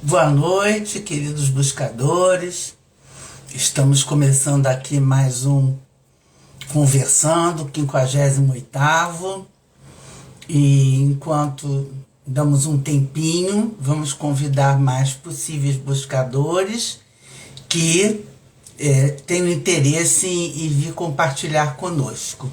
Boa noite, queridos buscadores. Estamos começando aqui mais um Conversando, 58º. E enquanto damos um tempinho, vamos convidar mais possíveis buscadores que tenham interesse em vir compartilhar conosco.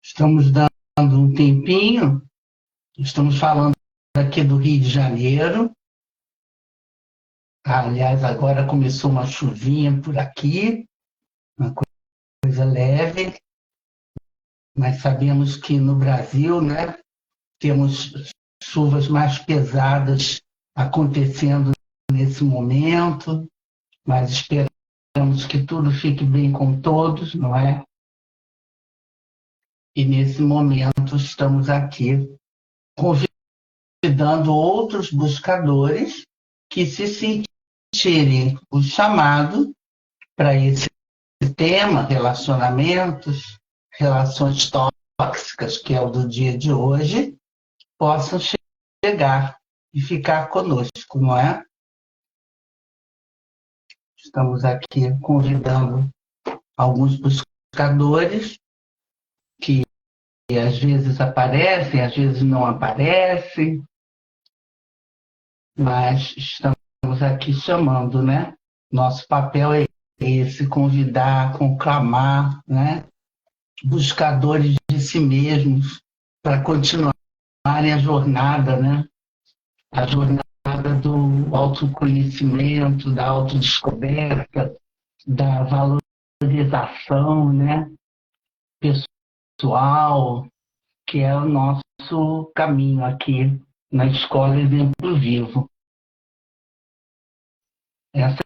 Estamos dando um tempinho, estamos falando aqui do Rio de Janeiro. Aliás, agora começou uma chuvinha por aqui, uma coisa leve, mas sabemos que no Brasil, né, temos chuvas mais pesadas acontecendo nesse momento, mas esperamos que tudo fique bem com todos, não é? E nesse momento estamos aqui convidando outros buscadores que se sentirem o chamado para esse tema, relacionamentos, relações tóxicas, que é o do dia de hoje, possam chegar e ficar conosco, não é? Estamos aqui convidando alguns buscadores que às vezes aparecem, às vezes não aparecem, mas estamos aqui chamando, né? Nosso papel é esse, convidar, conclamar, né? Buscadores de si mesmos para continuarem a jornada, né? A jornada do autoconhecimento, da autodescoberta, da valorização, né? Pessoal, que é o nosso caminho aqui na Escola Exemplo Vivo. Essa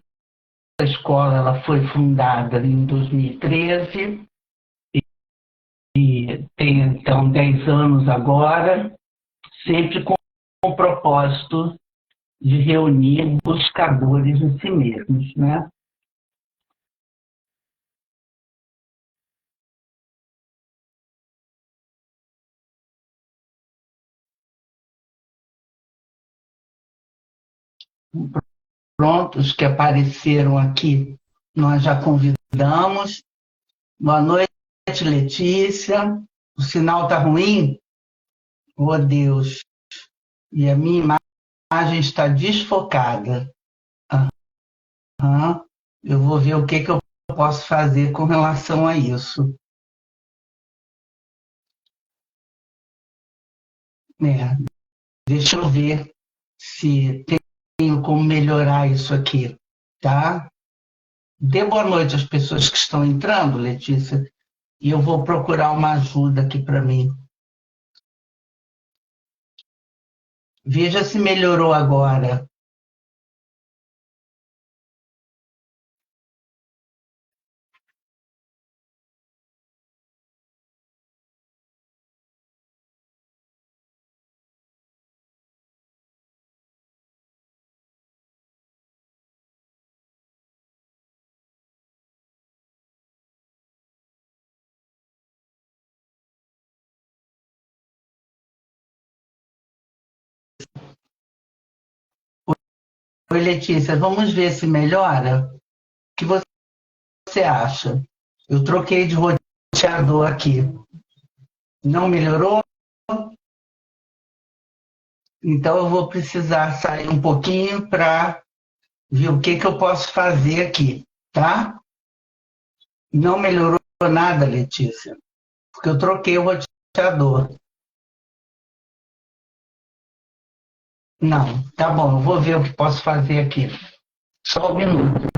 escola ela foi fundada em 2013 e tem então 10 anos agora, sempre com o propósito de reunir buscadores de si mesmos, né? Prontos que apareceram aqui, nós já convidamos. Boa noite, Letícia. O sinal está ruim? Oh, Deus. E a minha imagem está desfocada. Aham. Eu vou ver o que eu posso fazer com relação a isso. É, deixa eu ver se tenho como melhorar isso aqui, tá? Dê boa noite às pessoas que estão entrando, Letícia, e eu vou procurar uma ajuda aqui para mim. Veja se melhorou agora. Oi, Letícia, vamos ver se melhora? O que você acha? Eu troquei de roteador aqui. Não melhorou? Então eu vou precisar sair um pouquinho para ver o que eu posso fazer aqui, tá? Não melhorou nada, Letícia, porque eu troquei o roteador. roteador. Não, tá bom, eu vou ver o que posso fazer aqui. Só um minuto.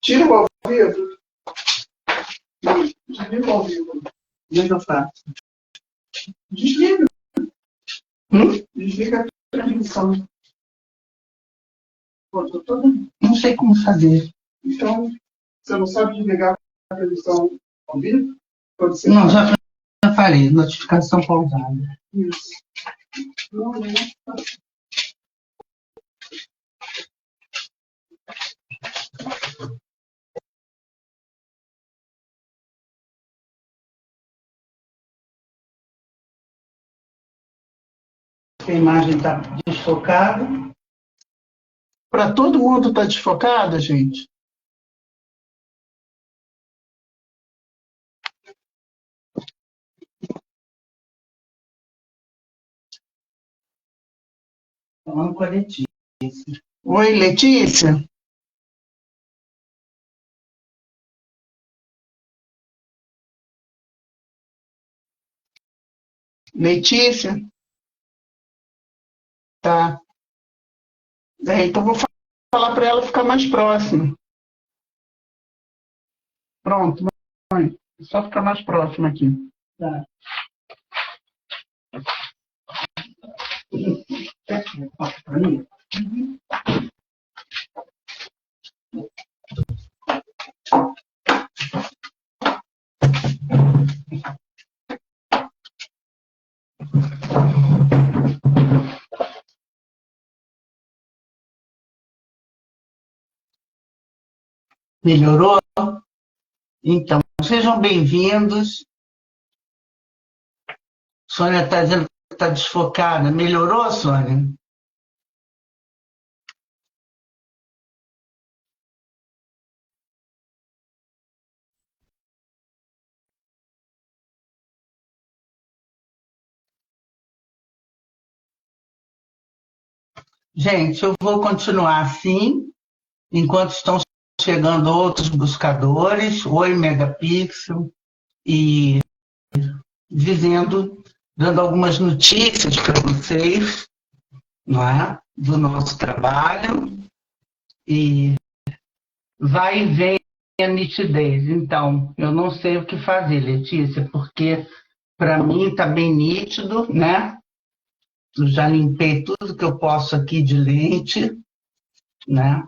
Tira o ao vivo. Desliga o ao vivo. Deixa eu falar. Desliga. Desliga a transmissão. Pô, Não sei como fazer. Então, você não sabe desligar a transmissão ao vivo? Quando você Não, já falei, notificação pausada. Isso. Não, não. A imagem está desfocada. Para todo mundo está desfocada, gente? Falando com a Letícia. Oi, Letícia? Letícia? Tá. Então vou falar para ela ficar mais próxima. Pronto, mãe. É só ficar mais próxima aqui. Tá. Para mim? Melhorou? Então, sejam bem-vindos. Sônia está dizendo que está desfocada. Melhorou, Sônia? Gente, eu vou continuar assim, enquanto estão chegando outros buscadores. Oi, Megapixel. E dando algumas notícias para vocês, não é? Do nosso trabalho. E vai e vem a nitidez. Então, eu não sei o que fazer, Letícia, porque para mim está bem nítido, né? Eu já limpei tudo que eu posso aqui de lente, né?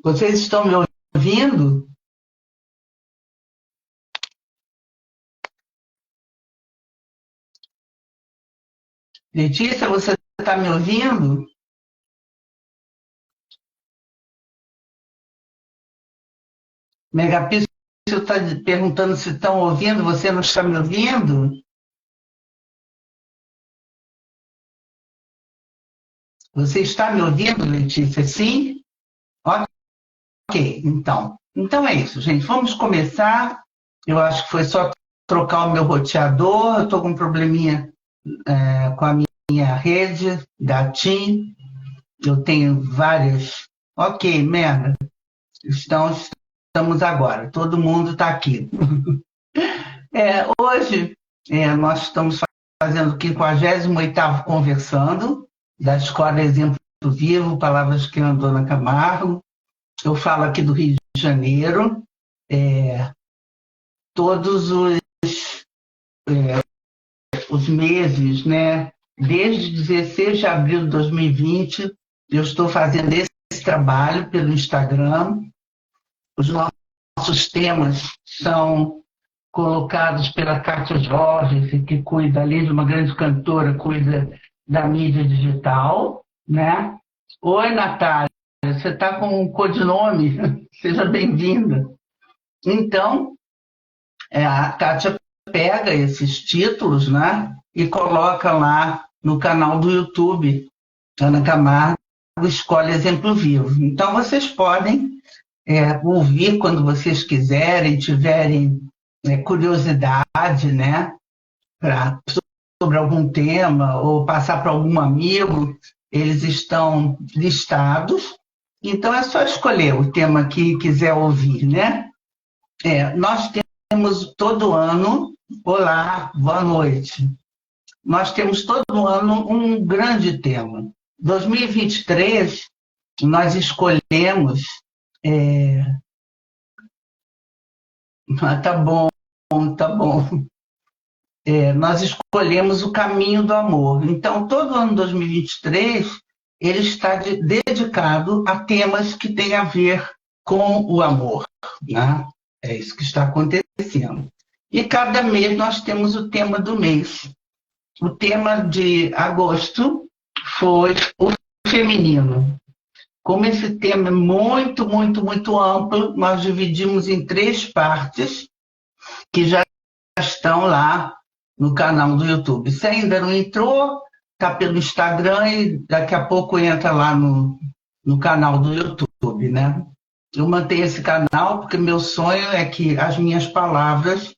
Vocês estão me ouvindo? Letícia, você está me ouvindo? Megapixel está perguntando se estão ouvindo, você não está me ouvindo? Você está me ouvindo, Letícia? Sim? Ok, então. Então é isso, gente. Vamos começar. Eu acho que foi só trocar o meu roteador. Eu estou com um probleminha com a minha rede da TIM. Eu tenho várias. Ok, Merda, estamos agora, todo mundo está aqui. Hoje, nós estamos fazendo o 58º Conversando, da Escola Exemplo Vivo, Palavras que andou na Camargo. Eu falo aqui do Rio de Janeiro. Todos os meses, né? Desde 16 de abril de 2020, eu estou fazendo esse trabalho pelo Instagram. Os nossos temas são colocados pela Kátia Jorge, que cuida, além de uma grande cantora, cuida da mídia digital, né? Oi, Natália, você está com um codinome? Seja bem-vinda. Então, a Kátia pega esses títulos, né, e coloca lá no canal do YouTube, Ana Camargo Escola Exemplo Vivo. Então, vocês podem ouvir quando vocês quiserem, tiverem curiosidade, né, sobre algum tema, ou passar para algum amigo, eles estão listados. Então, é só escolher o tema que quiser ouvir, né? Nós temos todo ano, olá, boa noite. Nós temos todo ano um grande tema. 2023, nós escolhemos. Tá bom, tá bom. Nós escolhemos o caminho do amor. Então, todo ano 2023, ele está dedicado a temas que têm a ver com o amor, né? É isso que está acontecendo. E cada mês nós temos o tema do mês. O tema de agosto foi o feminino. Como esse tema é muito, muito, muito amplo, nós dividimos em 3 partes que já estão lá no canal do YouTube. Se ainda não entrou, está pelo Instagram e daqui a pouco entra lá no canal do YouTube, né? Eu mantenho esse canal porque meu sonho é que as minhas palavras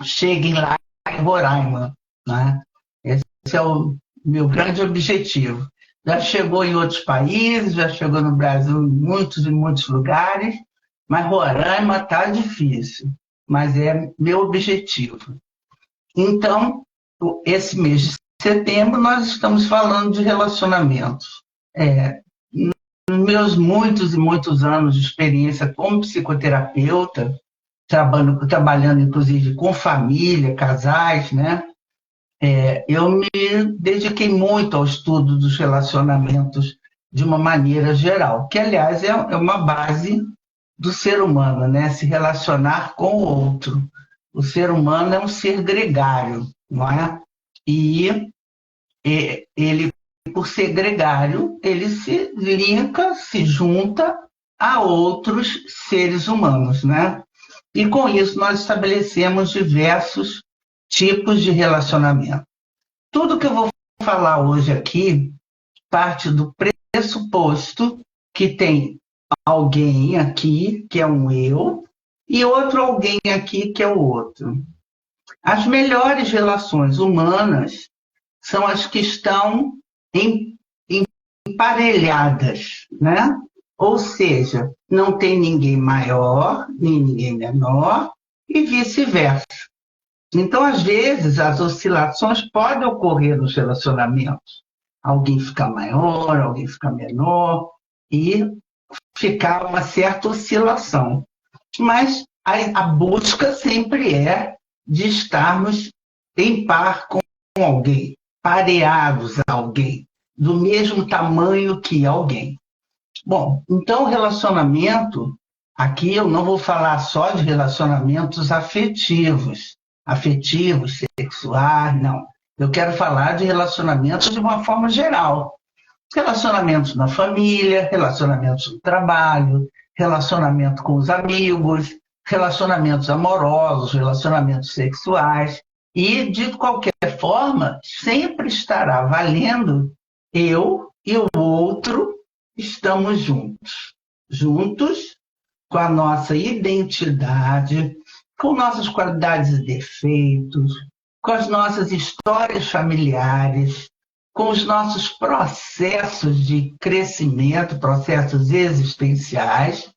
cheguem lá em Roraima, né? Esse é o meu grande objetivo. Já chegou em outros países, já chegou no Brasil em muitos lugares, mas Roraima está difícil, mas é meu objetivo. Então, esse mês de setembro, nós estamos falando de relacionamentos. Nos meus muitos e muitos anos de experiência como psicoterapeuta, trabalhando inclusive com família, casais, né? Eu me dediquei muito ao estudo dos relacionamentos de uma maneira geral, que, aliás, é uma base do ser humano, né? Se relacionar com o outro. O ser humano é um ser gregário, não é? E ele, por ser gregário, ele se linka, se junta a outros seres humanos, né? E com isso nós estabelecemos diversos tipos de relacionamento. Tudo que eu vou falar hoje aqui parte do pressuposto que tem alguém aqui, que é um eu, e outro alguém aqui, que é o outro. As melhores relações humanas são as que estão emparelhadas, né? Ou seja, não tem ninguém maior, nem ninguém menor, e vice-versa. Então, às vezes, as oscilações podem ocorrer nos relacionamentos. Alguém fica maior, alguém fica menor, e ficar uma certa oscilação. Mas a busca sempre é de estarmos em par com alguém, pareados a alguém, do mesmo tamanho que alguém. Bom, então relacionamento, aqui eu não vou falar só de relacionamentos afetivos, sexuais, não. Eu quero falar de relacionamentos de uma forma geral. Relacionamentos na família, relacionamentos no trabalho, relacionamento com os amigos, relacionamentos amorosos, relacionamentos sexuais. E, de qualquer forma, sempre estará valendo eu e o outro estamos juntos. Juntos com a nossa identidade, com nossas qualidades e defeitos, com as nossas histórias familiares, com os nossos processos de crescimento, processos existenciais.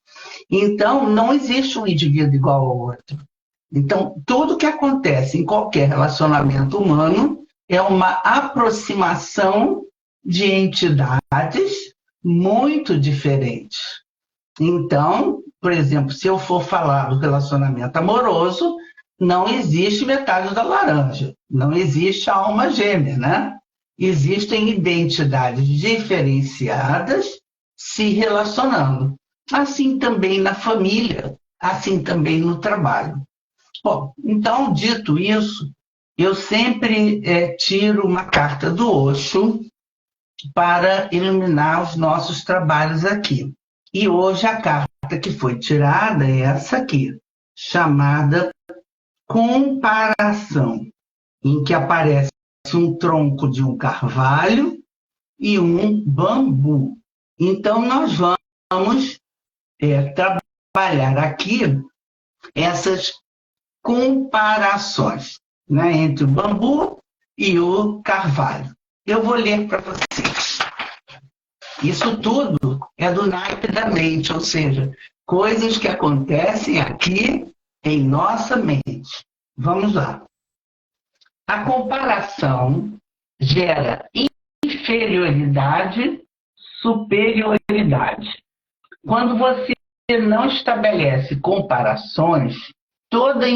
Então, não existe um indivíduo igual ao outro. Então, tudo que acontece em qualquer relacionamento humano é uma aproximação de entidades muito diferentes. Então, por exemplo, se eu for falar do relacionamento amoroso, não existe metade da laranja, não existe alma gêmea, né? Existem identidades diferenciadas se relacionando. Assim também na família, assim também no trabalho. Bom, então, dito isso, eu sempre tiro uma carta do Osho para iluminar os nossos trabalhos aqui. E hoje a carta que foi tirada é essa aqui, chamada Comparação, em que aparece um tronco de um carvalho e um bambu. Então, nós vamos trabalhar aqui essas comparações, né, entre o bambu e o carvalho. Eu vou ler para vocês. Isso tudo é do naipe da mente, ou seja, coisas que acontecem aqui em nossa mente. Vamos lá. A comparação gera inferioridade, superioridade. Quando você não estabelece comparações, toda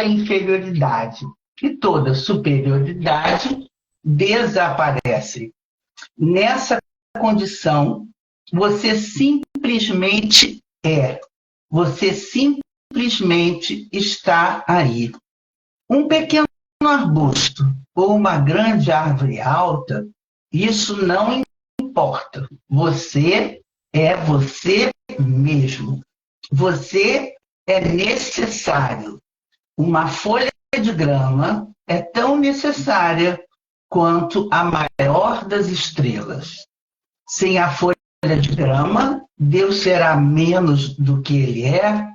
inferioridade e toda superioridade desaparecem. Nessa condição, você simplesmente é. Você simplesmente está aí. Um pequeno arbusto ou uma grande árvore alta, isso não importa. Você é você mesmo. Você é necessário. Uma folha de grama é tão necessária quanto a maior das estrelas. Sem a folha de grama, Deus será menos do que ele é.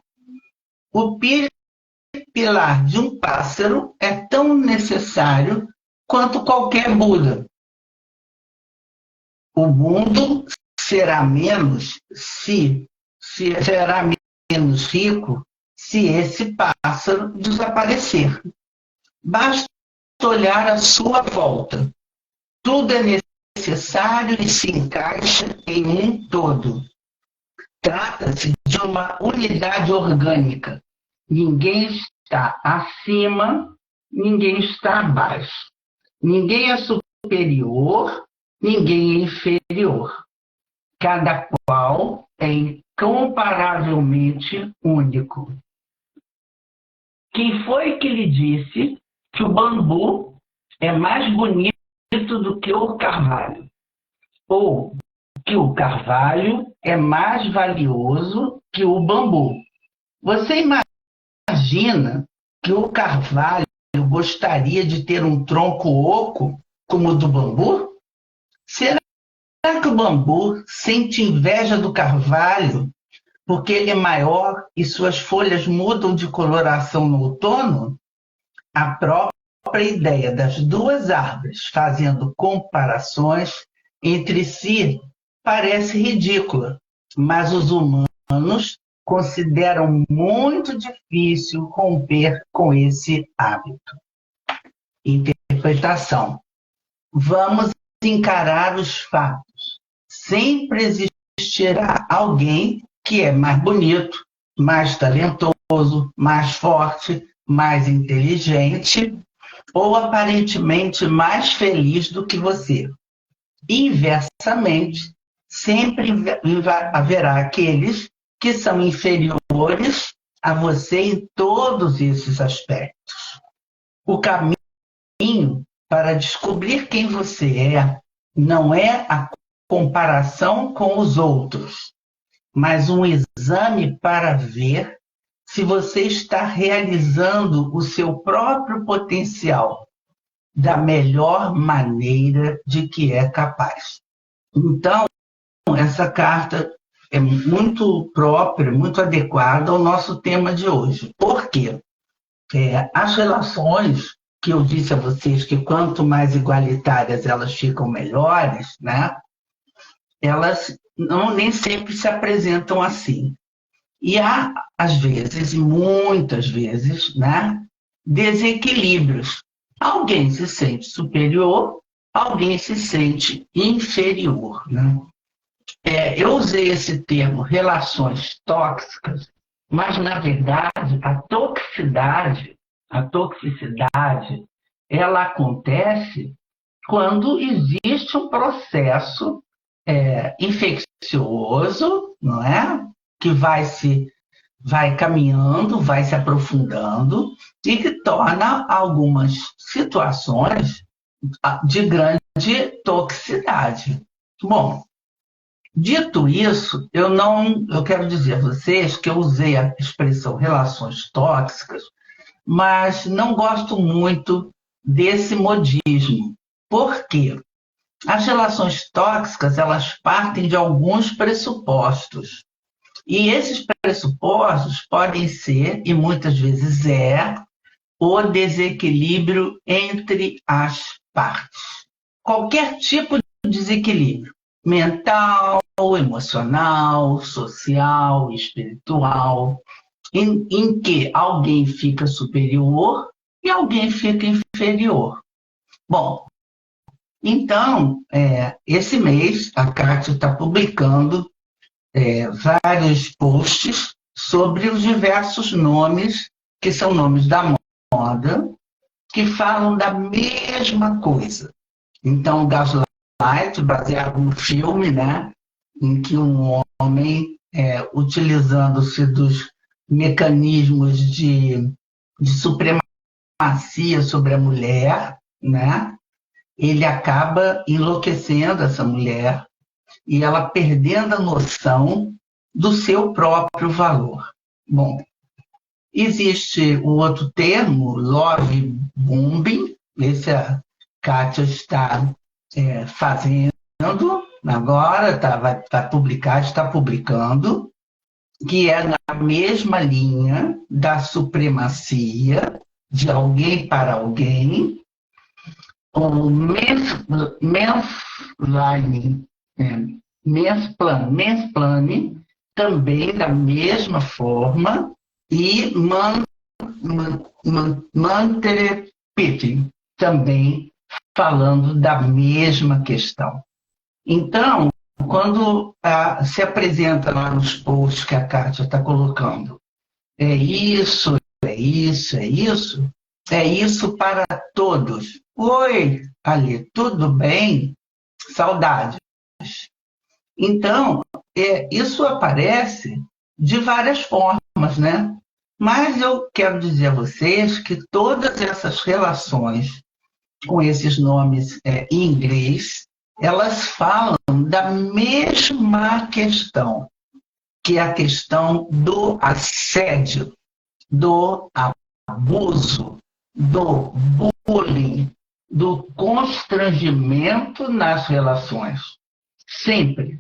O pilar de um pássaro é tão necessário quanto qualquer Buda. O mundo será menos será menos rico se esse pássaro desaparecer. Basta olhar à sua volta. Tudo é necessário e se encaixa em um todo. Trata-se de uma unidade orgânica. Ninguém está acima, ninguém está abaixo. Ninguém é superior, ninguém é inferior. Cada qual é incomparavelmente único. Quem foi que lhe disse que o bambu é mais bonito do que o carvalho? Ou que o carvalho é mais valioso que o bambu? Você imagina que o carvalho gostaria de ter um tronco oco como o do bambu? Será que o bambu sente inveja do carvalho porque ele é maior e suas folhas mudam de coloração no outono? A própria ideia das duas árvores fazendo comparações entre si parece ridícula, mas os humanos consideram muito difícil romper com esse hábito. Interpretação. Vamos encarar os fatos. Sempre existirá alguém que é mais bonito, mais talentoso, mais forte, mais inteligente ou aparentemente mais feliz do que você. Inversamente, sempre haverá aqueles que são inferiores a você em todos esses aspectos. O caminho para descobrir quem você é não é a comparação com os outros, mas um exame para ver se você está realizando o seu próprio potencial da melhor maneira de que é capaz. Então, essa carta é muito própria, muito adequada ao nosso tema de hoje. Por quê? As relações que eu disse a vocês que quanto mais igualitárias elas ficam melhores, né? Elas nem sempre se apresentam assim. E há, às vezes, muitas vezes, né, desequilíbrios. Alguém se sente superior, alguém se sente inferior. Né? Eu usei esse termo relações tóxicas, mas, na verdade, a toxicidade, ela acontece quando existe um processo infeccioso, não é? Que vai caminhando, vai se aprofundando e que torna algumas situações de grande toxicidade. Bom, dito isso, eu quero dizer a vocês que eu usei a expressão relações tóxicas, mas não gosto muito desse modismo. Por quê? As relações tóxicas, elas partem de alguns pressupostos. E esses pressupostos podem ser, e muitas vezes o desequilíbrio entre as partes. Qualquer tipo de desequilíbrio, mental, emocional, social, espiritual, em que alguém fica superior e alguém fica inferior. Bom, então, esse mês a Kátia está publicando vários posts sobre os diversos nomes, que são nomes da moda, que falam da mesma coisa. Então, Gaslight, baseado no filme, né, em que um homem, utilizando-se dos mecanismos de supremacia sobre a mulher, né, ele acaba enlouquecendo essa mulher e ela perdendo a noção do seu próprio valor. Bom, existe o outro termo, love bombing, esse a Kátia está fazendo agora, vai publicar, está publicando, que é na mesma linha da supremacia de alguém para alguém, o mansplaining também da mesma forma e manterepiting também falando da mesma questão. Então, quando se apresenta lá nos posts que a Kátia está colocando, é isso, é isso, é isso, é isso para todos. Oi, Ali, tudo bem? Saudades. Então, isso aparece de várias formas, né? Mas eu quero dizer a vocês que todas essas relações com esses nomes em inglês, elas falam da mesma questão, que é a questão do assédio, do abuso, do bullying, do constrangimento nas relações. Sempre,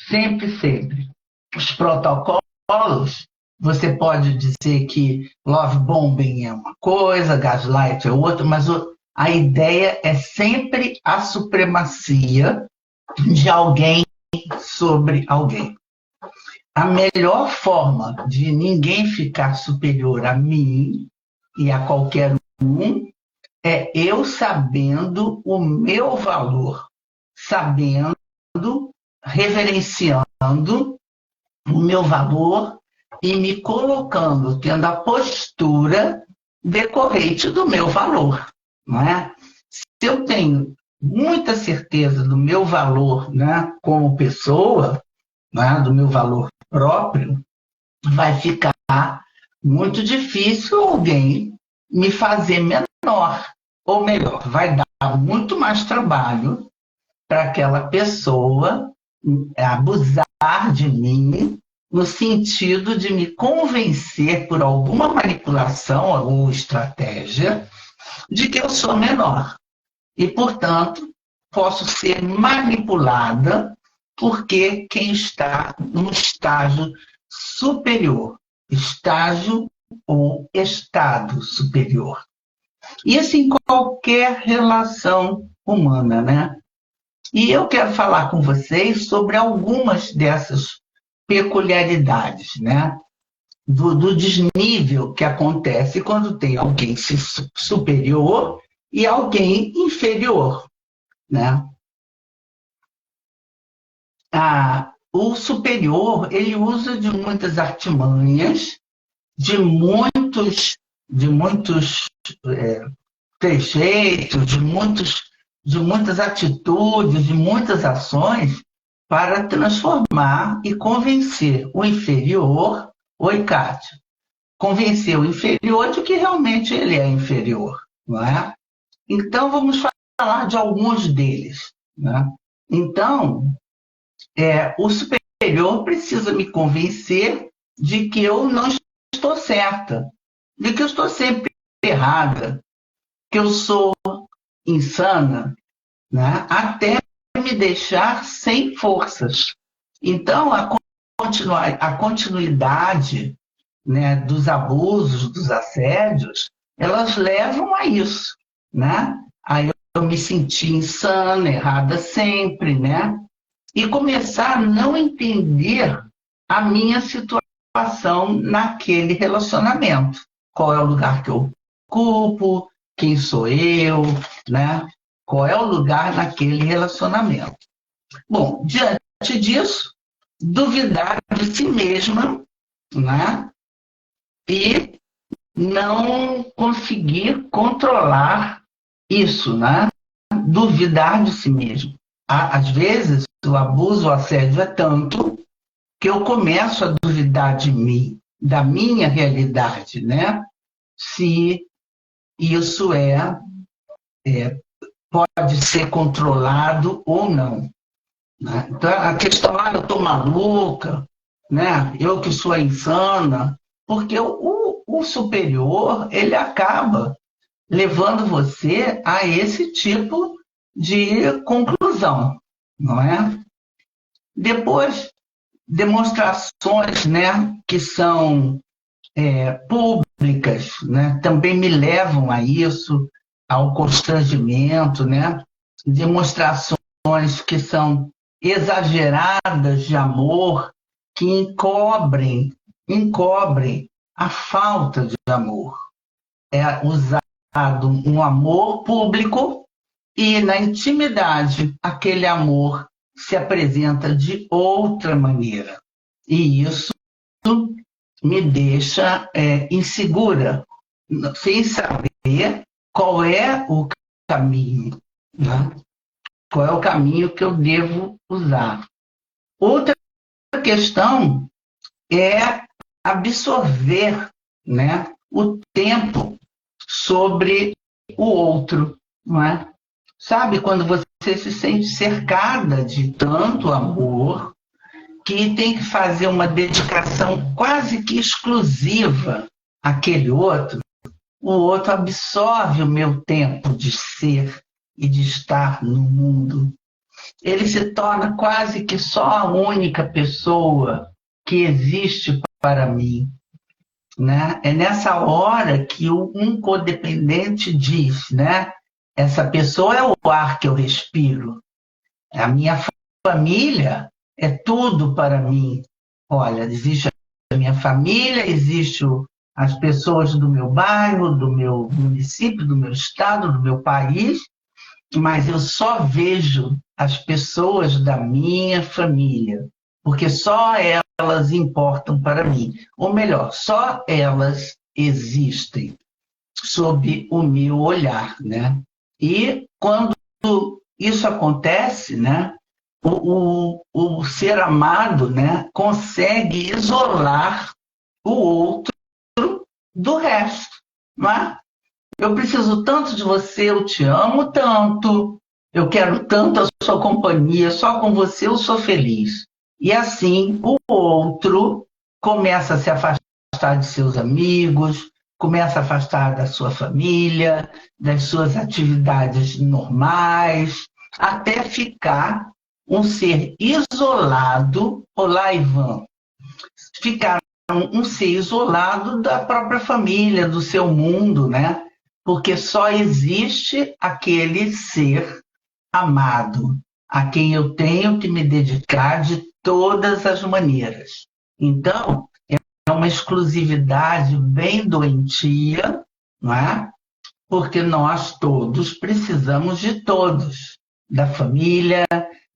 sempre, sempre. Os protocolos, você pode dizer que love bombing é uma coisa, gaslight é outra, mas a ideia é sempre a supremacia de alguém sobre alguém. A melhor forma de ninguém ficar superior a mim e a qualquer um é eu sabendo o meu valor, sabendo, reverenciando o meu valor e me colocando, tendo a postura decorrente do meu valor. Não é? Se eu tenho muita certeza do meu valor, né, como pessoa, né, do meu valor próprio, vai ficar muito difícil alguém me fazer menor. Ou melhor, vai dar muito mais trabalho para aquela pessoa abusar de mim no sentido de me convencer por alguma manipulação ou estratégia de que eu sou menor. E, portanto, posso ser manipulada porque quem está no estágio superior, estágio ou estado superior. Isso em qualquer relação humana, né? E eu quero falar com vocês sobre algumas dessas peculiaridades, né? Do desnível que acontece quando tem alguém superior e alguém inferior, né? O superior, ele usa de muitas artimanhas, de muitos trejeitos, de muitas atitudes, de muitas ações para transformar e convencer o inferior, oi, Kátia, convencer o inferior de que realmente ele é inferior, não é? Então, vamos falar de alguns deles, né? Então, o superior precisa me convencer de que eu não estou certa, de que eu estou sempre errada, que eu sou insana, né? Até me deixar sem forças. Então, a continuidade, né, dos abusos, dos assédios, elas levam a isso, né? Aí eu me senti insana, errada sempre, né? E começar a não entender a minha situação naquele relacionamento. Qual é o lugar que eu ocupo, quem sou eu, né? Qual é o lugar naquele relacionamento. Bom, diante disso, duvidar de si mesma, né? E não conseguir controlar isso, né? Duvidar de si mesmo. Às vezes, o abuso, o assédio é tanto que eu começo a duvidar de mim, da minha realidade, né? Se isso pode ser controlado ou não, né? Então, a questão, eu estou maluca, né? Eu que sou insana, porque o superior, ele acaba levando você a esse tipo de conclusão, não é? Depois, demonstrações, né, que são públicas, né, também me levam a isso, ao constrangimento, né? Demonstrações que são exageradas de amor, que encobrem a falta de amor. É usado um amor público e, na intimidade, aquele amor se apresenta de outra maneira. E isso me deixa insegura, sem saber qual é o caminho, né? Qual é o caminho que eu devo usar. Outra questão é absorver, né, o tempo sobre o outro, não é? Sabe, quando você se sente cercada de tanto amor, que tem que fazer uma dedicação quase que exclusiva àquele outro, o outro absorve o meu tempo de ser e de estar no mundo. Ele se torna quase que só a única pessoa que existe para mim, né? É nessa hora que um codependente diz, né? Essa pessoa é o ar que eu respiro. A minha família é tudo para mim. Olha, existe a minha família, existe as pessoas do meu bairro, do meu município, do meu estado, do meu país, mas eu só vejo as pessoas da minha família, porque só elas importam para mim. Ou melhor, só elas existem sob o meu olhar, né? E quando isso acontece, né, o ser amado, né, consegue isolar o outro do resto, não é? Eu preciso tanto de você, eu te amo tanto, eu quero tanto a sua companhia, só com você eu sou feliz. E assim o outro começa a se afastar de seus amigos, começa a afastar da sua família, das suas atividades normais, até ficar um ser isolado, olá, Ivan, ficar um ser isolado da própria família, do seu mundo, né? porque só existe aquele ser amado, a quem eu tenho que me dedicar de todas as maneiras. Então, é uma exclusividade bem doentia, não é? Porque nós todos precisamos de todos, da família,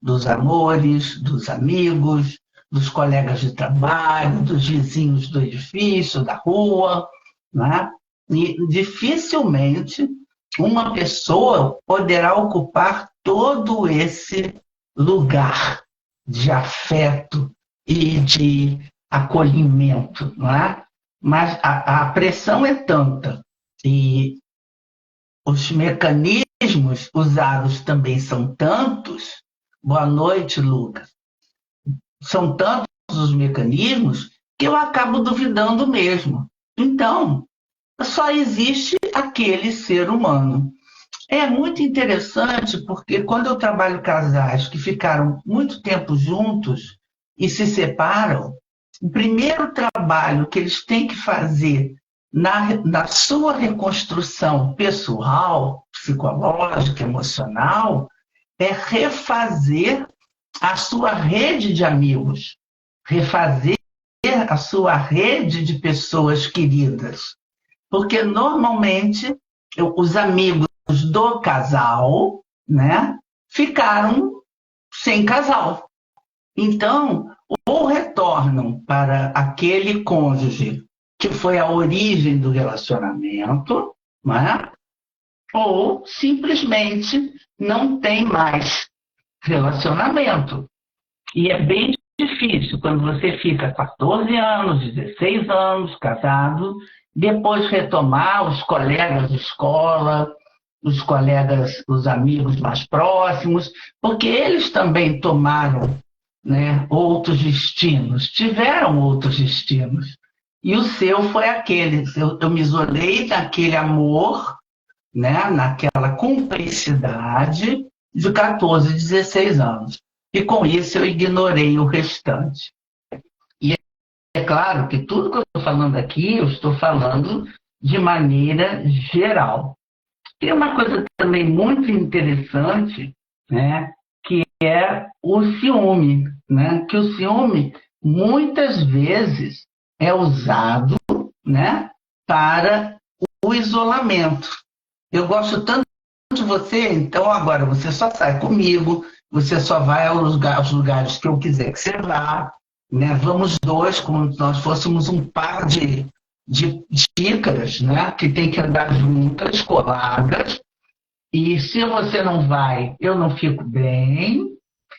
dos amores, dos amigos, dos colegas de trabalho, dos vizinhos do edifício, da rua, não é? E dificilmente uma pessoa poderá ocupar todo esse lugar de afeto e de acolhimento, não é? Mas a pressão é tanta e os mecanismos usados também são tantos. Boa noite, Lucas. São tantos os mecanismos que eu acabo duvidando mesmo. Então, só existe aquele ser humano. É muito interessante porque quando eu trabalho casais que ficaram muito tempo juntos e se separam, o primeiro trabalho que eles têm que fazer na sua reconstrução pessoal, psicológica, emocional, é refazer a sua rede de amigos, refazer a sua rede de pessoas queridas. Porque normalmente os amigos do casal, né, ficaram sem casal. Então, ou retornam para aquele cônjuge que foi a origem do relacionamento, né, ou simplesmente não tem mais relacionamento. E é bem difícil quando você fica 14 anos, 16 anos casado, depois retomar os colegas de escola, os colegas, os amigos mais próximos, porque eles também tomaram, né, outros destinos, tiveram outros destinos. E o seu foi aquele, eu me isolei daquele amor, né, naquela cumplicidade de 14, 16 anos. E com isso eu ignorei o restante. E é claro que tudo que eu estou falando aqui, eu estou falando de maneira geral. Tem uma coisa também muito interessante, né, que é o ciúme, né, que o ciúme muitas vezes é usado, né, para o isolamento. Eu gosto tanto de você, então agora você só sai comigo, você só vai aos lugares que eu quiser que você vá, né? Vamos dois, como se nós fôssemos um par de xícaras, né? Que tem que andar juntas, coladas, e se você não vai, eu não fico bem,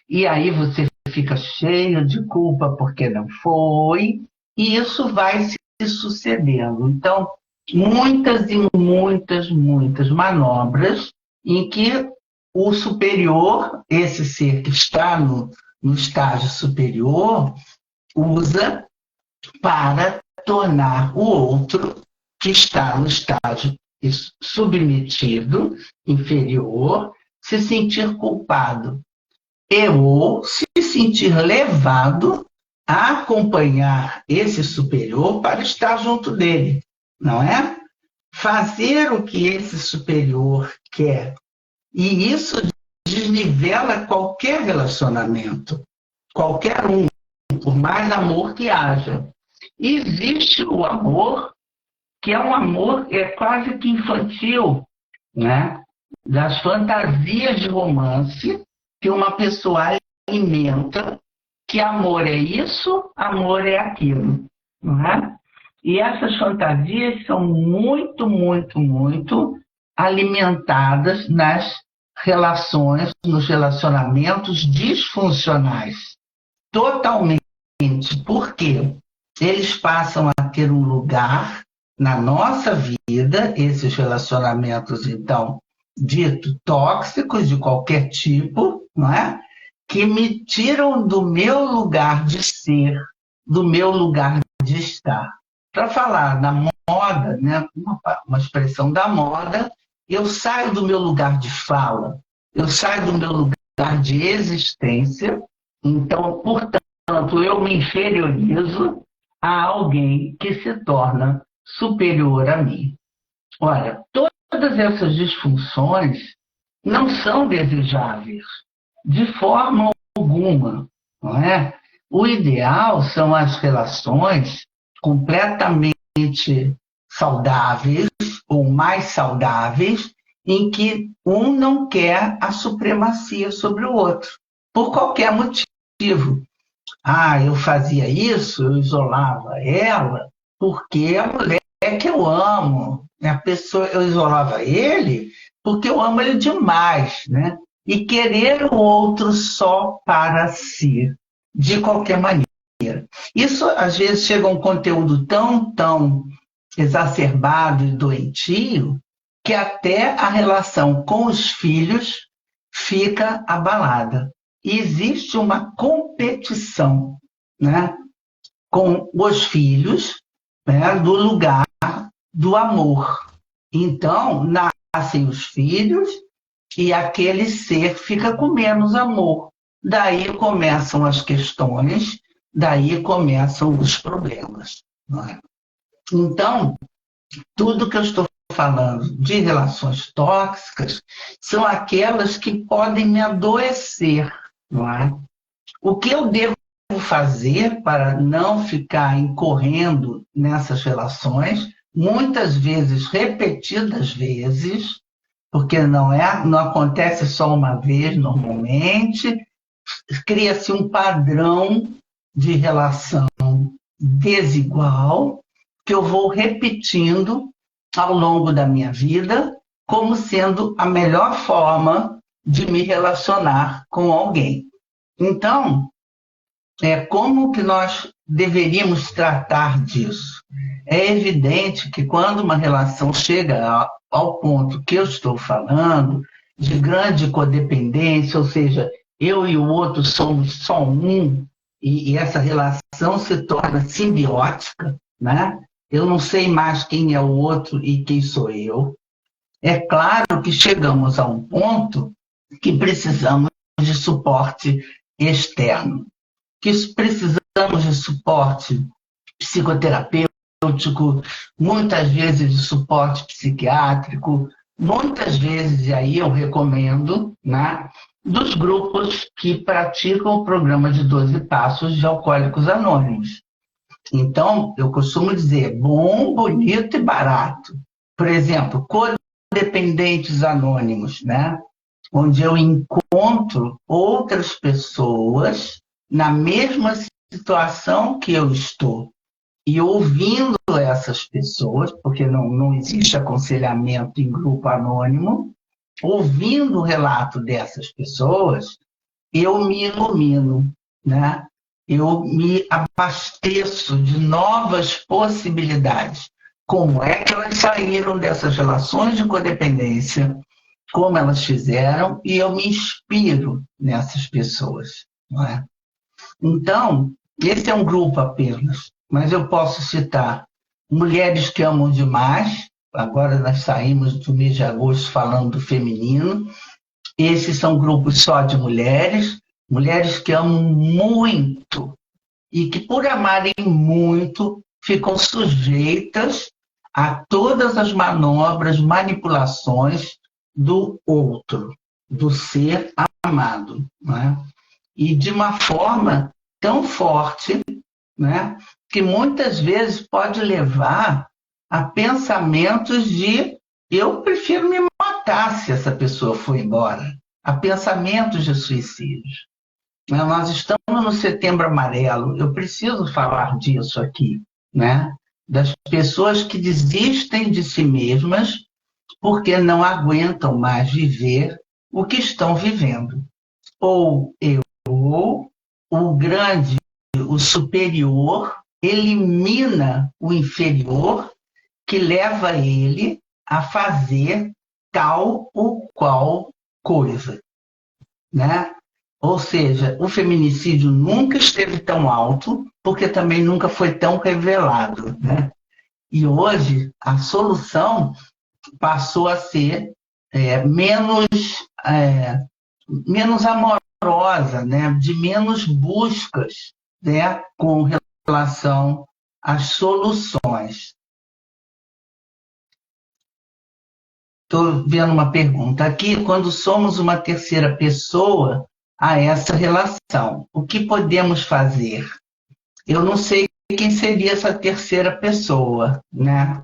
e aí você fica cheio de culpa porque não foi, e isso vai se sucedendo. Então, muitas e muitas manobras em que o superior, esse ser que está no estágio superior, usa para tornar o outro que está no estágio submetido, inferior, se sentir culpado e ou se sentir levado a acompanhar esse superior para estar junto dele, não é? Fazer o que esse superior quer. E isso desnivela qualquer relacionamento, qualquer um, por mais amor que haja. E existe o amor, que é um amor quase que infantil, né? Das fantasias de romance que uma pessoa alimenta, que amor é isso, amor é aquilo, não é? E essas fantasias são muito alimentadas nas relações, nos relacionamentos disfuncionais. Totalmente. Por quê? Eles passam a ter um lugar na nossa vida, esses relacionamentos, então, dito tóxicos de qualquer tipo, não é? Que me tiram do meu lugar de ser, do meu lugar de estar. Para falar na moda, né, uma expressão da moda, eu saio do meu lugar de fala, eu saio do meu lugar de existência, então, portanto, eu me inferiorizo a alguém que se torna superior a mim. Olha, todas todas essas disfunções não são desejáveis, de forma alguma, não é? O ideal são as relações completamente saudáveis ou mais saudáveis, em que um não quer a supremacia sobre o outro, por qualquer motivo. Ah, eu fazia isso, eu isolava ela, porque a mulher que eu amo, a pessoa, eu isolava ele, porque eu amo ele demais, né? E querer o outro só para si, de qualquer maneira. Isso, às vezes, chega a um conteúdo tão exacerbado e doentio, que até a relação com os filhos fica abalada. E existe uma competição, né, com os filhos, né, do lugar do amor. Então, nascem os filhos e aquele ser fica com menos amor. Daí começam as questões, daí começam os problemas. Não é? Então, tudo que eu estou falando de relações tóxicas são aquelas que podem me adoecer. Não é? O que eu devo fazer para não ficar incorrendo nessas relações, muitas vezes, repetidas vezes, porque não acontece só uma vez normalmente, cria-se um padrão de relação desigual que eu vou repetindo ao longo da minha vida como sendo a melhor forma de me relacionar com alguém. Então, como que nós deveríamos tratar disso? É evidente que quando uma relação chega ao ponto que eu estou falando, de grande codependência, ou seja, eu e o outro somos só um, e essa relação se torna simbiótica, né? Eu não sei mais quem é o outro e quem sou eu. É claro que chegamos a um ponto que precisamos de suporte externo, que precisamos de suporte psicoterapêutico, muitas vezes de suporte psiquiátrico, muitas vezes, e aí eu recomendo, né, dos grupos que praticam o programa de 12 Passos de Alcoólicos Anônimos. Então, eu costumo dizer bom, bonito e barato. Por exemplo, codependentes anônimos, né? Onde eu encontro outras pessoas na mesma situação que eu estou. E ouvindo essas pessoas, porque não existe aconselhamento em grupo anônimo, ouvindo o relato dessas pessoas, eu me ilumino, né? Eu me abasteço de novas possibilidades. Como é que elas saíram dessas relações de codependência, como elas fizeram, e eu me inspiro nessas pessoas. Não é? Então, esse é um grupo apenas, mas eu posso citar mulheres que amam demais, agora nós saímos do mês de agosto falando do feminino, esses são grupos só de mulheres, mulheres que amam muito e que, por amarem muito, ficam sujeitas a todas as manobras, manipulações do outro, do ser amado. Né? E de uma forma tão forte, né, que muitas vezes pode levar a pensamentos de eu prefiro me matar se essa pessoa for embora, a pensamentos de suicídio. Nós estamos no Setembro Amarelo, eu preciso falar disso aqui, né? Das pessoas que desistem de si mesmas porque não aguentam mais viver o que estão vivendo. Ou o grande, o superior, elimina o inferior, que leva ele a fazer tal ou qual coisa, né? Ou seja, o feminicídio nunca esteve tão alto, porque também nunca foi tão revelado, né? E hoje a solução passou a ser menos amorosa, né? De menos buscas, né? Com relação às soluções. estou vendo uma pergunta aqui. Quando somos uma terceira pessoa a essa relação, o que podemos fazer? Eu não sei quem seria essa terceira pessoa, né?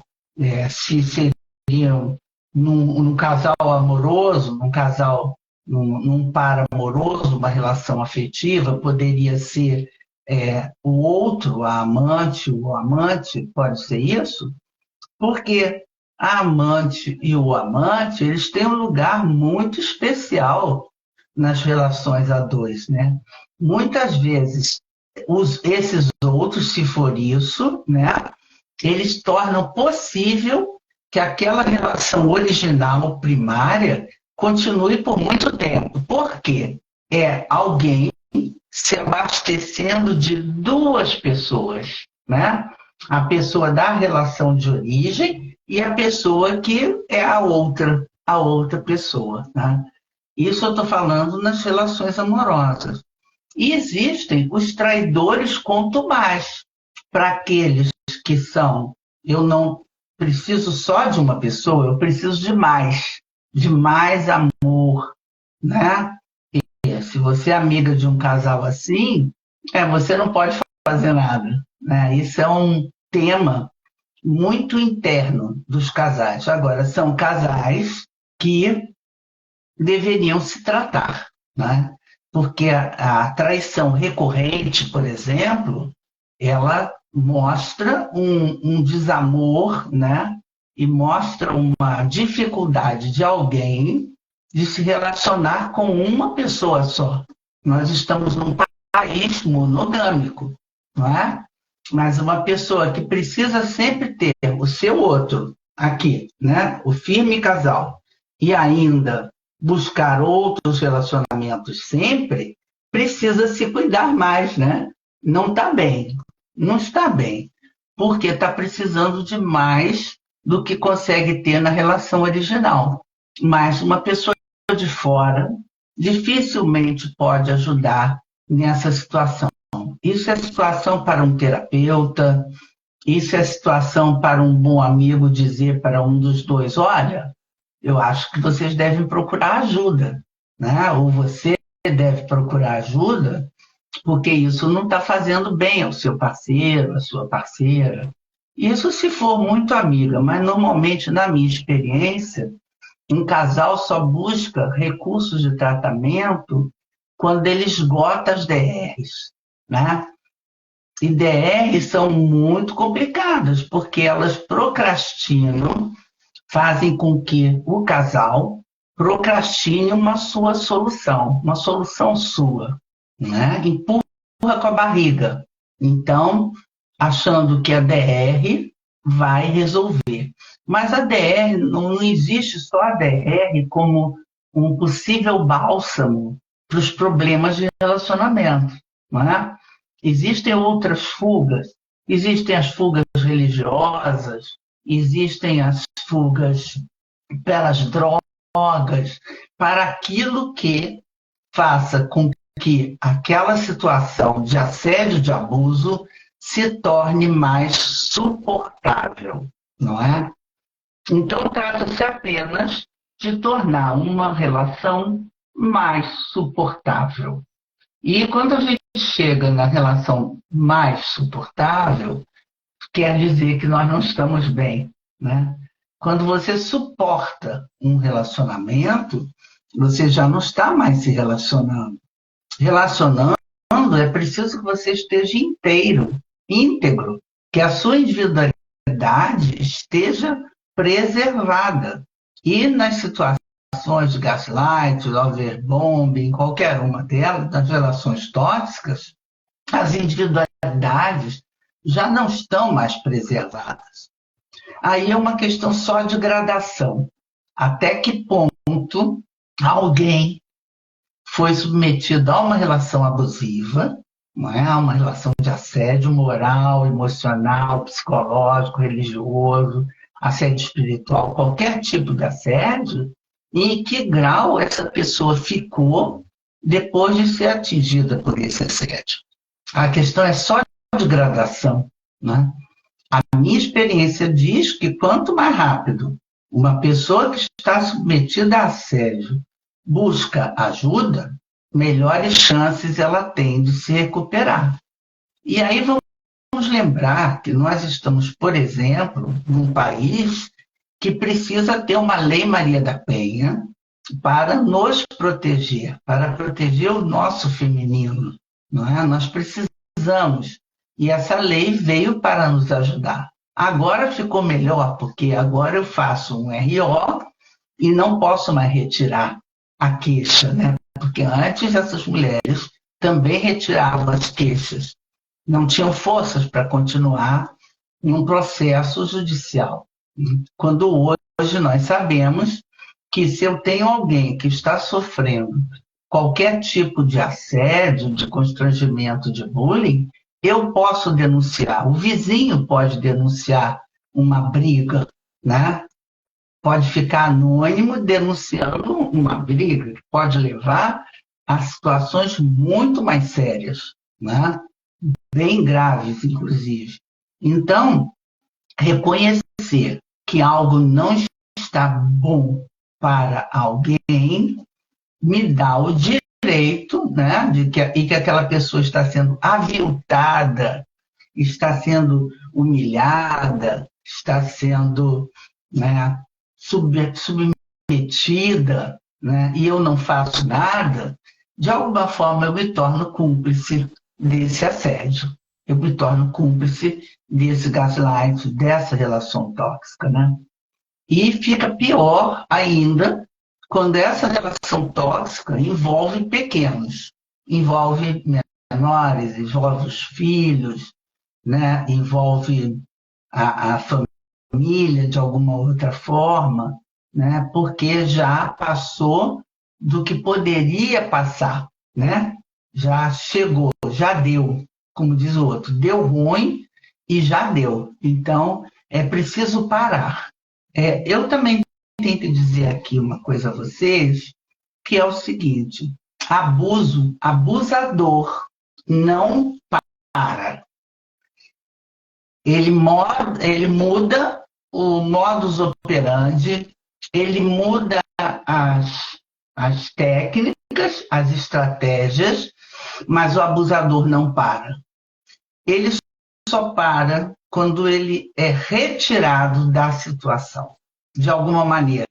Se seria num casal amoroso, num par amoroso, uma relação afetiva, poderia ser o outro, a amante, o amante, pode ser isso? Porque a amante e o amante, eles têm um lugar muito especial nas relações a dois, né? Muitas vezes, esses outros, se for isso, né, eles tornam possível que aquela relação original, primária, continue por muito tempo. Por quê? É alguém se abastecendo de duas pessoas, né? A pessoa da relação de origem e a pessoa que é a outra pessoa, né? Isso eu estou falando nas relações amorosas. E existem os traidores quanto mais, para aqueles que são, eu não preciso só de uma pessoa, eu preciso de mais amor, né? E se você é amiga de um casal assim, você não pode fazer nada, né? Isso é um tema muito interno dos casais. Agora, são casais que deveriam se tratar, né? Porque a traição recorrente, por exemplo, ela mostra um desamor, né? E mostra uma dificuldade de alguém de se relacionar com uma pessoa só. Nós estamos num país monogâmico, não é? Mas uma pessoa que precisa sempre ter o seu outro aqui, né? O firme casal, e ainda buscar outros relacionamentos sempre, precisa se cuidar mais, né? Não está bem, não está bem, porque está precisando de mais do que consegue ter na relação original. Mas uma pessoa de fora dificilmente pode ajudar nessa situação. Isso é situação para um terapeuta, isso é situação para um bom amigo dizer para um dos dois: olha, eu acho que vocês devem procurar ajuda, né? Ou você deve procurar ajuda, porque isso não está fazendo bem ao seu parceiro, à sua parceira. Isso se for muito amiga, mas normalmente, na minha experiência, um casal só busca recursos de tratamento quando ele esgota as DRs, né? E DRs são muito complicadas, porque elas procrastinam, fazem com que o casal procrastine uma solução sua, né? Empurra com a barriga. Então, achando que a DR vai resolver. Mas a DR, não existe só a DR como um possível bálsamo para os problemas de relacionamento, não é? Existem outras fugas, existem as fugas religiosas, existem as fugas pelas drogas, para aquilo que faça com que aquela situação de assédio, de abuso, se torne mais suportável, não é? Então, trata-se apenas de tornar uma relação mais suportável. E quando a gente chega na relação mais suportável, quer dizer que nós não estamos bem, né? Quando você suporta um relacionamento, você já não está mais se relacionando. Relacionando, é preciso que você esteja íntegro, que a sua individualidade esteja preservada. E nas situações de gaslight, overbombing, qualquer uma delas, das relações tóxicas, as individualidades já não estão mais preservadas. Aí é uma questão só de gradação. Até que ponto alguém foi submetido a uma relação abusiva, não é? A uma relação de assédio moral, emocional, psicológico, religioso, assédio espiritual, qualquer tipo de assédio, e em que grau essa pessoa ficou depois de ser atingida por esse assédio. A questão é só de gradação, né? A minha experiência diz que quanto mais rápido Uma pessoa que está submetida a assédio busca ajuda, melhores chances ela tem de se recuperar. E aí vamos lembrar que nós estamos, por exemplo, num país que precisa ter uma Lei Maria da Penha para nos proteger, para proteger o nosso feminino, não é? Nós precisamos. E essa lei veio para nos ajudar. Agora ficou melhor, porque agora eu faço um RO e não posso mais retirar a queixa, né? Porque antes essas mulheres também retiravam as queixas, não tinham forças para continuar em um processo judicial. Quando hoje nós sabemos que se eu tenho alguém que está sofrendo qualquer tipo de assédio, de constrangimento, de bullying, eu posso denunciar. O vizinho pode denunciar uma briga, né? Pode ficar anônimo denunciando uma briga, que pode levar a situações muito mais sérias, né? Bem graves, inclusive. Então, reconhecer que algo não está bom para alguém me dá o direito, né, e que aquela pessoa está sendo aviltada, está sendo humilhada, está sendo, né, submetida, né, e eu não faço nada, de alguma forma eu me torno cúmplice desse assédio. Eu me torno cúmplice desse gaslight, dessa relação tóxica, né? E fica pior ainda quando essa relação tóxica envolve pequenos, envolve menores, envolve os filhos, né? Envolve a família de alguma outra forma, né? Porque já passou do que poderia passar, né? Já chegou, já deu, como diz o outro, deu ruim e já deu. Então, é preciso parar. Eu também tenho que dizer aqui uma coisa a vocês, que é o seguinte: abusador não para. Ele muda o modus operandi, ele muda as técnicas, as estratégias, mas o abusador não para. Ele só para quando ele é retirado da situação, de alguma maneira,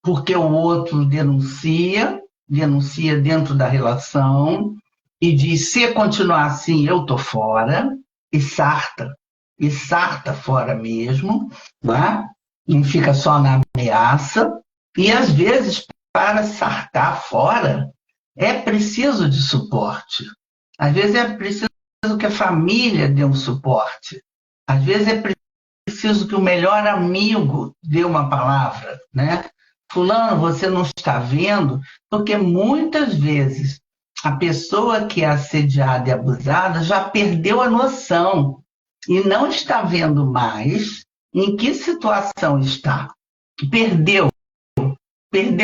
porque o outro denuncia dentro da relação e diz: se continuar assim, eu estou fora, e sarta fora mesmo, né? Não fica só na ameaça, e às vezes, para sartar fora, é preciso de suporte. Às vezes é preciso que a família dê um suporte. Às vezes é preciso que o melhor amigo dê uma palavra, né? Fulano, você não está vendo? Porque muitas vezes a pessoa que é assediada e abusada já perdeu a noção e não está vendo mais em que situação está. Perdeu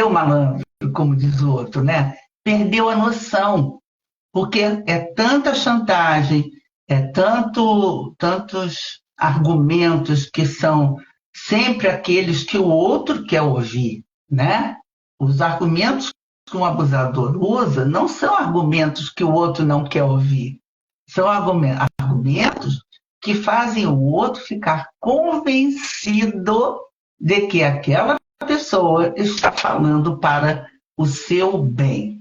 o malandro, como diz o outro, né? Perdeu a noção, porque é tanta chantagem, tantos argumentos que são sempre aqueles que o outro quer ouvir, né? Os argumentos que um abusador usa não são argumentos que o outro não quer ouvir, são argumentos que fazem o outro ficar convencido de que aquela pessoa está falando para o seu bem.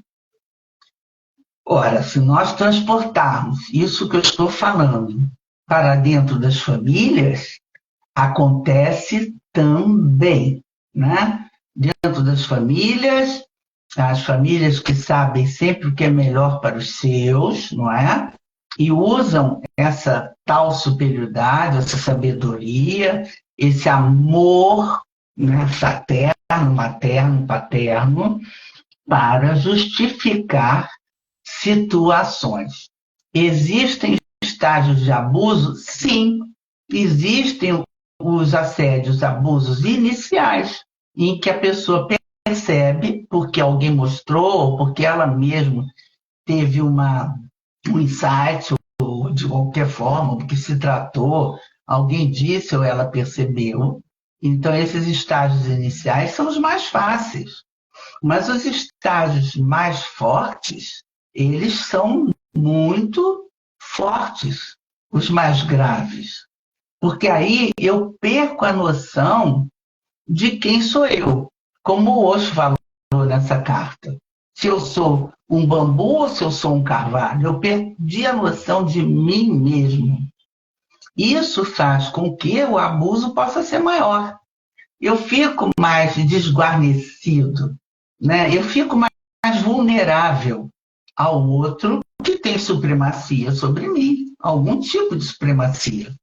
Ora, se nós transportarmos isso que eu estou falando para dentro das famílias, acontece também, né? Dentro das famílias, as famílias que sabem sempre o que é melhor para os seus, não é? E usam essa tal superioridade, essa sabedoria, esse amor, né, fraterno, materno, paterno, para justificar situações. Existem estágios de abuso? Sim. Existem os assédios, abusos iniciais, em que a pessoa percebe, porque alguém mostrou, porque ela mesma teve um insight, ou de qualquer forma, porque se tratou, alguém disse ou ela percebeu, Então, esses estágios iniciais são os mais fáceis. Mas os estágios mais fortes, eles são muito fortes, os mais graves. Porque aí eu perco a noção de quem sou eu, como o Osho falou nessa carta. Se eu sou um bambu ou se eu sou um carvalho, eu perdi a noção de mim mesmo. Isso faz com que o abuso possa ser maior. Eu fico mais desguarnecido, né? Eu fico mais vulnerável ao outro que tem supremacia sobre mim, algum tipo de supremacia.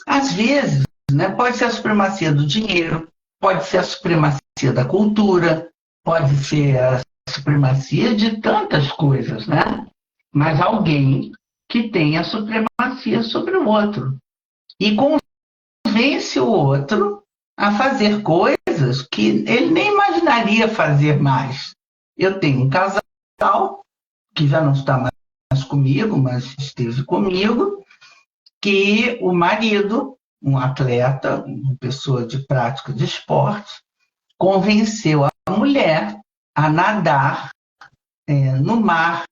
Às vezes, né, pode ser a supremacia do dinheiro, pode ser a supremacia da cultura, pode ser a supremacia de tantas coisas, né? Mas alguém que tem a supremacia sobre o outro e convence o outro a fazer coisas que ele nem imaginaria fazer mais. Eu tenho um casal que já não está mais comigo, mas esteve comigo, que o marido, um atleta, uma pessoa de prática de esporte, convenceu a mulher a nadar no mar,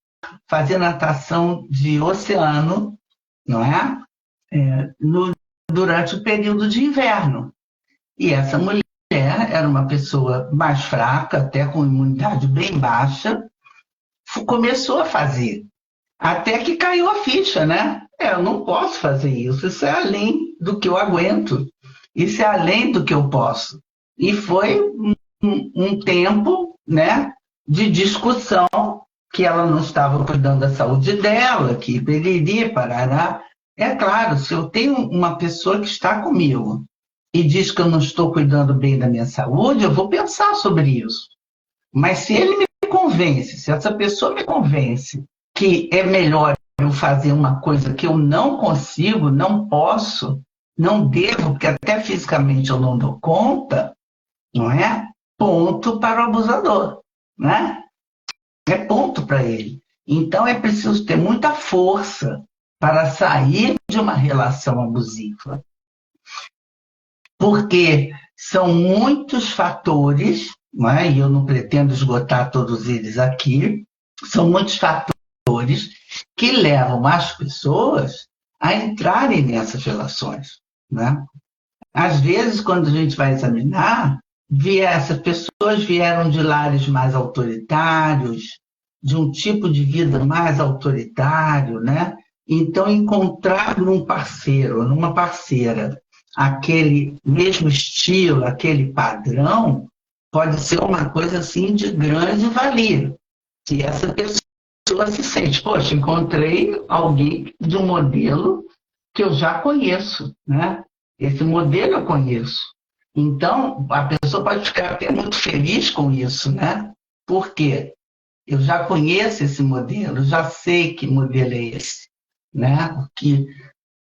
fazer natação de oceano, não é? Durante o período de inverno. E essa mulher era uma pessoa mais fraca, até com imunidade bem baixa, começou a fazer. Até que caiu a ficha, né? Eu não posso fazer isso, isso é além do que eu aguento, isso é além do que eu posso. E foi um tempo, né, de discussão, que ela não estava cuidando da saúde dela, que periri, parará. É claro, se eu tenho uma pessoa que está comigo e diz que eu não estou cuidando bem da minha saúde, eu vou pensar sobre isso. Mas se ele me convence, se essa pessoa me convence que é melhor eu fazer uma coisa que eu não consigo, não posso, não devo, porque até fisicamente eu não dou conta, não é? Ponto para o abusador, né? É ponto para ele. Então é preciso ter muita força para sair de uma relação abusiva. Porque são muitos fatores, não é? E eu não pretendo esgotar todos eles aqui, são muitos fatores que levam as pessoas a entrarem nessas relações, né? Às vezes, quando a gente vai examinar, essas pessoas vieram de lares mais autoritários, de um tipo de vida mais autoritário, né? Então, encontrar num parceiro, numa parceira, aquele mesmo estilo, aquele padrão, pode ser uma coisa assim de grande valia. Se essa pessoa se sente, poxa, encontrei alguém de um modelo que eu já conheço, né? Esse modelo eu conheço. Então, a pessoa pode ficar até muito feliz com isso, né? Por quê? Eu já conheço esse modelo, já sei que modelo é esse, né?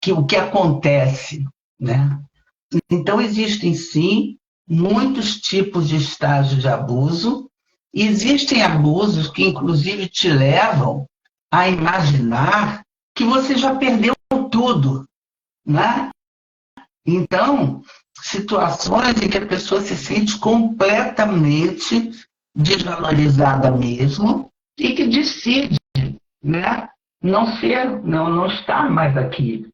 O que acontece, né? Então, existem, sim, muitos tipos de estágio de abuso. Existem abusos que, inclusive, te levam a imaginar que você já perdeu tudo, né? Então, situações em que a pessoa se sente completamente desvalorizada mesmo e que decide, né, não estar mais aqui.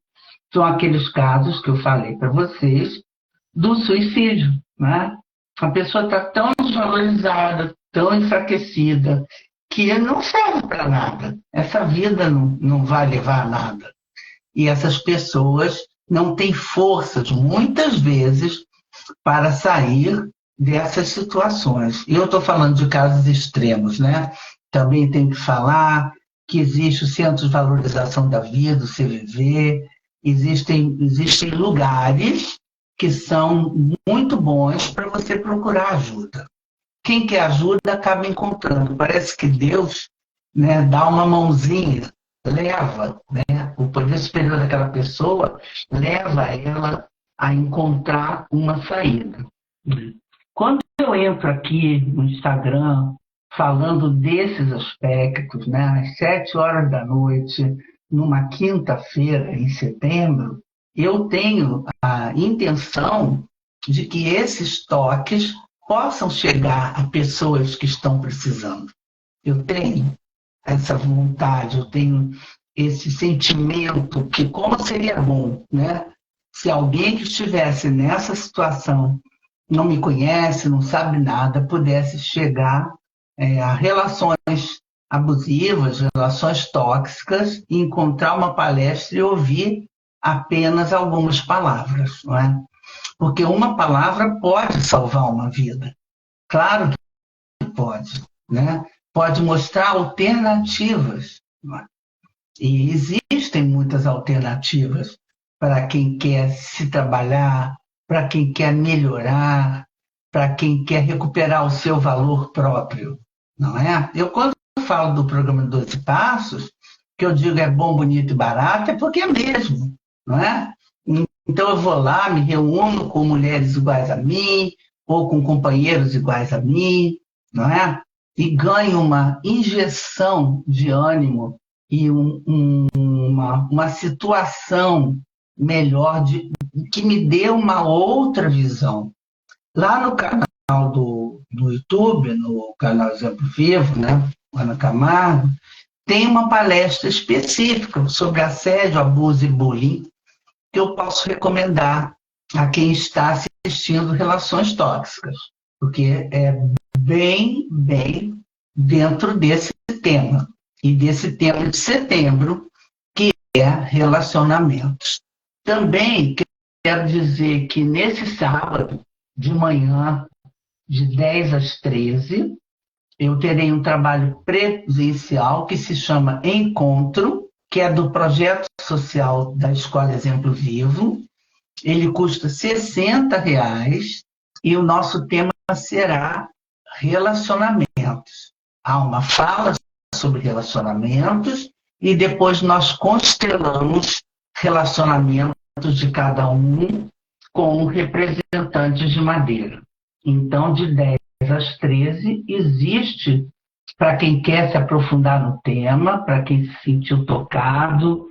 São aqueles casos que eu falei para vocês do suicídio, né? A pessoa está tão desvalorizada, tão enfraquecida, que não serve para nada. Essa vida não vai levar a nada. E essas pessoas não têm forças, muitas vezes, para sair dessas situações. E eu estou falando de casos extremos, né? Também tenho que falar que existe o Centro de Valorização da Vida, o CVV, existem lugares que são muito bons para você procurar ajuda. Quem quer ajuda acaba encontrando. Parece que Deus, né, dá uma mãozinha, leva, né, o poder superior daquela pessoa leva ela a encontrar uma saída. Quando eu entro aqui no Instagram falando desses aspectos, né, às 7 horas da noite, numa quinta-feira, em setembro, eu tenho a intenção de que esses toques possam chegar a pessoas que estão precisando. Eu tenho essa vontade, eu tenho esse sentimento que como seria bom, né? Se alguém que estivesse nessa situação, não me conhece, não sabe nada, pudesse chegar a relações abusivas, relações tóxicas, e encontrar uma palestra e ouvir apenas algumas palavras, não é? Porque uma palavra pode salvar uma vida. Claro que pode, né? Pode mostrar alternativas. Não é? E existem muitas alternativas para quem quer se trabalhar, para quem quer melhorar, para quem quer recuperar o seu valor próprio, não é? Eu, quando falo do programa 12 Passos, que eu digo é bom, bonito e barato, é porque é mesmo, não é? Então eu vou lá, me reúno com mulheres iguais a mim, ou com companheiros iguais a mim, não é? E ganho uma injeção de ânimo e uma situação melhor que me dê uma outra visão. Lá no canal do YouTube, no canal Exemplo Vivo, né, Ana Camargo, tem uma palestra específica sobre assédio, abuso e bullying que eu posso recomendar a quem está assistindo Relações Tóxicas, porque é bem dentro desse tema, e desse tema de setembro, que é relacionamentos. Também quero dizer que nesse sábado, de manhã, de 10 às 13, eu terei um trabalho presencial que se chama Encontro, que é do projeto social da Escola Exemplo Vivo. Ele custa R$60 e o nosso tema será relacionamentos. Há uma fala sobre relacionamentos e depois nós constelamos relacionamentos de cada um com representantes de madeira. Então, de 10 às 13, existe, para quem quer se aprofundar no tema, para quem se sentiu tocado,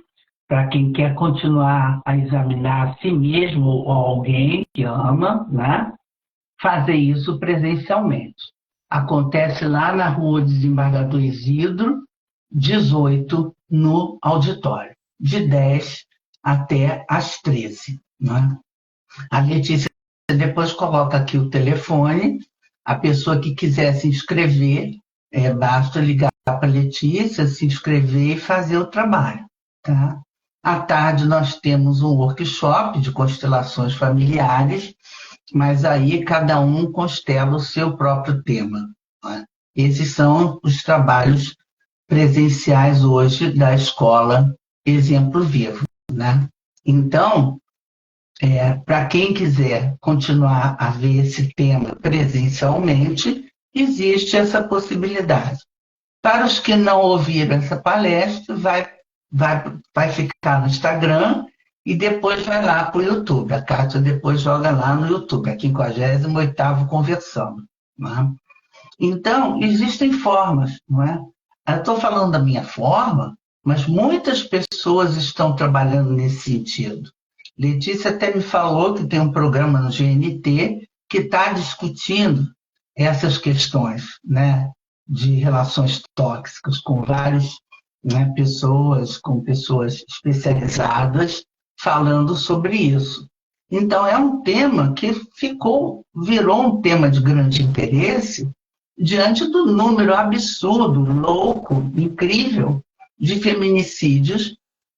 para quem quer continuar a examinar a si mesmo ou alguém que ama, né? Fazer isso presencialmente. Acontece lá na Rua Desembargador Isidro, 18, no auditório, de 10 até às 13. Né? A Letícia depois coloca aqui o telefone, a pessoa que quiser se inscrever, basta ligar para a Letícia, se inscrever e fazer o trabalho. Tá? À tarde nós temos um workshop de constelações familiares, mas aí cada um constela o seu próprio tema. Né? Esses são os trabalhos presenciais hoje da Escola Exemplo Vivo. Né? Então, para quem quiser continuar a ver esse tema presencialmente, existe essa possibilidade. Para os que não ouviram essa palestra, vai ficar no Instagram e depois vai lá para o YouTube. A Kátia depois joga lá no YouTube, a 58º Conversando. Não é? Então, existem formas, não é? Eu estou falando da minha forma, mas muitas pessoas estão trabalhando nesse sentido. Letícia até me falou que tem um programa no GNT que está discutindo essas questões, né, de relações tóxicas com várias, né, pessoas, com pessoas especializadas falando sobre isso. Então, é um tema que virou um tema de grande interesse diante do número absurdo, louco, incrível de feminicídios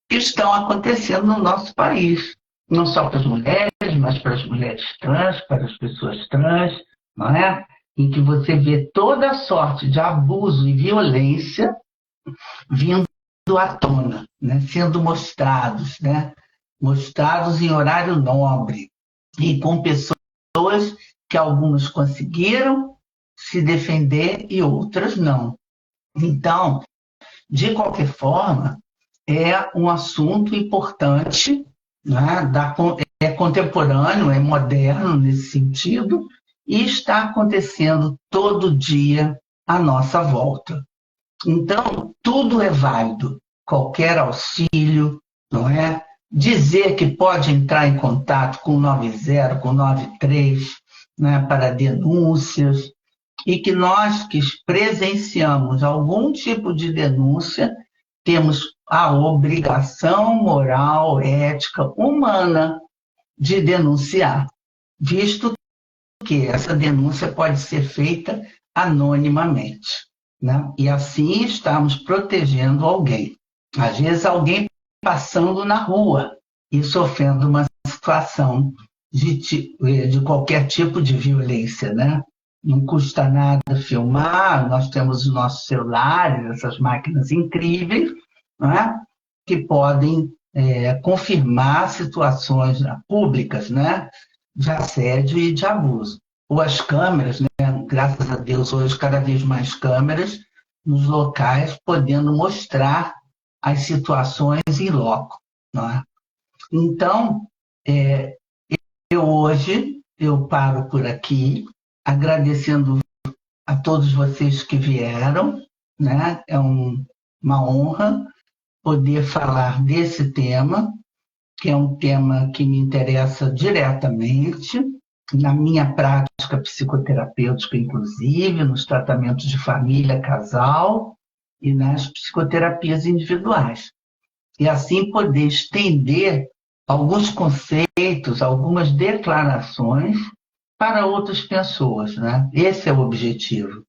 que estão acontecendo no nosso país. Não só para as mulheres, mas para as mulheres trans, para as pessoas trans, não é? Em que você vê toda sorte de abuso e violência vindo à tona, né? Sendo mostrados, né? Mostrados em horário nobre e com pessoas que algumas conseguiram se defender e outras não. Então, de qualquer forma, é um assunto importante, né? É contemporâneo, é moderno nesse sentido, e está acontecendo todo dia à nossa volta. Então, tudo é válido, qualquer auxílio, não é? dizer que pode entrar em contato com o 90, com o 93, né, para denúncias, e que nós que presenciamos algum tipo de denúncia temos a obrigação moral, ética, humana de denunciar, visto que essa denúncia pode ser feita anonimamente, né? E assim estamos protegendo alguém. Às vezes alguém passando na rua e sofrendo uma situação de qualquer tipo de violência, né? Não custa nada filmar, nós temos os nossos celulares, essas máquinas incríveis, né? Que podem confirmar situações públicas, né? De assédio e de abuso. Ou as câmeras, né? Graças a Deus, hoje cada vez mais câmeras nos locais, podendo mostrar as situações em loco. Não é? Então, eu paro por aqui, agradecendo a todos vocês que vieram, né? É uma honra poder falar desse tema, que é um tema que me interessa diretamente, na minha prática psicoterapêutica, inclusive, nos tratamentos de família, casal e nas psicoterapias individuais. E assim poder estender alguns conceitos, algumas declarações para outras pessoas, né? Esse é o objetivo.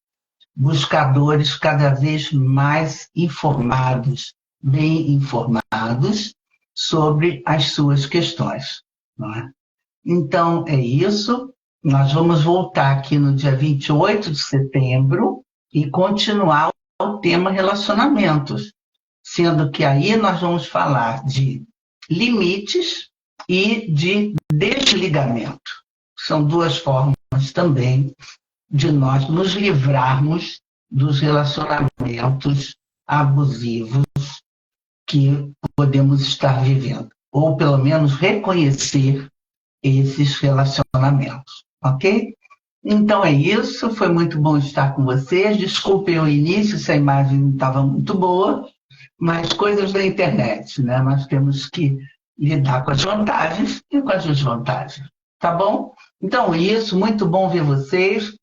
Buscadores cada vez mais informados, bem informados sobre as suas questões, não é? Então, é isso. Nós vamos voltar aqui no dia 28 de setembro e continuar o tema relacionamentos, sendo que aí nós vamos falar de limites e de desligamento. São duas formas também de nós nos livrarmos dos relacionamentos abusivos que podemos estar vivendo, ou pelo menos reconhecer esses relacionamentos, ok? Então é isso, foi muito bom estar com vocês. Desculpem o início, se a imagem não estava muito boa, mas coisas da internet, né? Nós temos que lidar com as vantagens e com as desvantagens, tá bom? Então isso, muito bom ver vocês,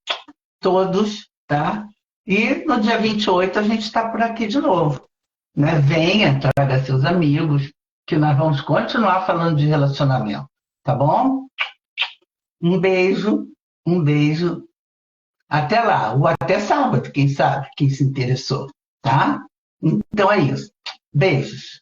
todos, tá? E no dia 28 a gente está por aqui de novo, né? Venha, traga seus amigos, que nós vamos continuar falando de relacionamento, tá bom? Um beijo, um beijo. Até lá, ou até sábado, quem sabe, quem se interessou, tá? Então é isso. Beijos.